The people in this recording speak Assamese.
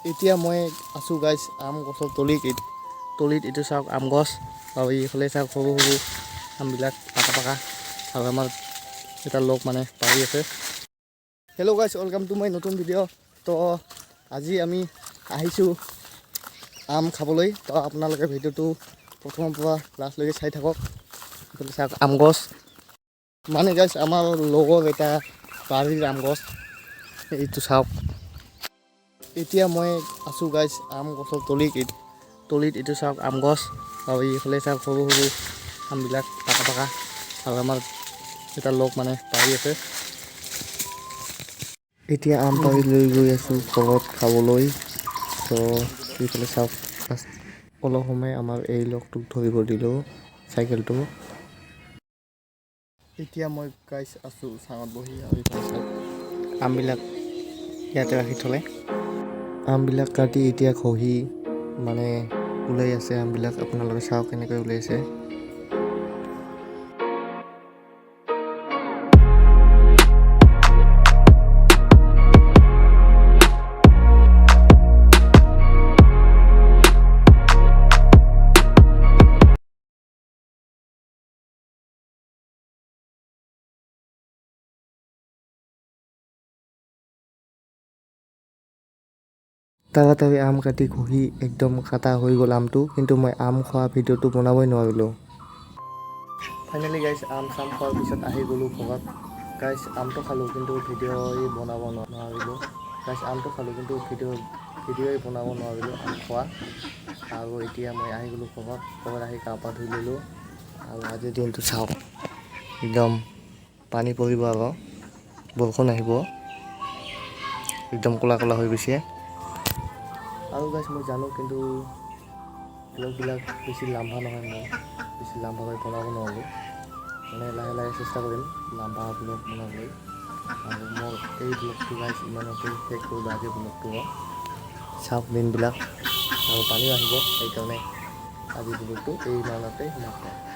এতিয়া মই আছোঁ গাইজ আম গছৰ তলিত এইটো চাওক আম গছ আৰু এইফালে চাওক সৰু সৰু আমবিলাক পাকা আৰু আমাৰ এটা লগ মানে পাৰি আছে। Hello' guys, welcome to my নতুন ভিডিঅ'। তো আজি আমি আহিছোঁ আম খাবলৈ। তো আপোনালোকে ভিডিঅ'টো প্ৰথমৰ পৰা লাষ্টলৈকে চাই থাকক। এইফালে চাওক আম গছ মানে গাইজ আমাৰ লগৰ এটা বাৰীৰ আম গছ এইটো চাওক। এতিয়া মই আছোঁ গাইজ আম গছৰ তলিত এইটো চাওক আম গছ আৰু এইফালে চাওক সৰু সৰু আমবিলাক পাকা আৰু আমাৰ এটা লগ মানে পাৰি আছে। এতিয়া আম পাৰি লৈ গৈ আছোঁ ঘৰত খাবলৈ। তো এইফালে চাওক অলপ সময় আমাৰ এই লগটোক ধৰিব দিলোঁ চাইকেলটো। এতিয়া মই গাইজ আছোঁ চাঙত বহি আৰু এইফালে চাওক আমবিলাক ইয়াতে ৰাখি থ'লে। আমবিলাক কাটি এতিয়া খহি মানে ওলাই আছে আমবিলাক, আপোনালোকে চাওক কেনেকৈ ওলাইছে। তাড়াতাড়ি আম কাটি খহি একদম কাটা হৈ গ'ল আমটো, কিন্তু মই আম খোৱা ভিডিঅ'টো বনাবই নোৱাৰিলোঁ। ফাইনেলি গাইজ আম চাম খোৱাৰ পিছত আহি গ'লোঁ ঘৰত। গাইজ আমটো খালোঁ কিন্তু ভিডিঅ' বনাব নোৱাৰিলোঁ। গাইজ আমটো খালোঁ কিন্তু ভিডিঅ'ই বনাব নোৱাৰিলোঁ আম খোৱা। আৰু এতিয়া মই আহি গ'লোঁ ঘৰত আহি গা পা ধুই ল'লোঁ। আৰু আজিৰ দিনটো চাওক একদম পানী পৰিব আকৌ, বৰষুণ আহিব, একদম ক'লা হৈ গৈছে। আৰু গাইজ মই জানো কিন্তু ব্লগবিলাক বেছি লাম্বা নহয়, মোৰ বেছি লাম্বাকৈ বনাব নোৱাৰোঁ। মানে লাহে লাহে চেষ্টা কৰিম লাম্বা ব্লগ বনাবলৈ। আৰু মোৰ এই ব্লগটো গাইজ ইমানতে শেষ কৰিলোঁ আজিৰ ব্লগটো। চাওক দিনবিলাক আৰু পানীও আহিব, সেইকাৰণে আজিৰ ব্লগটো এই ইমানতে সমাপ্ত।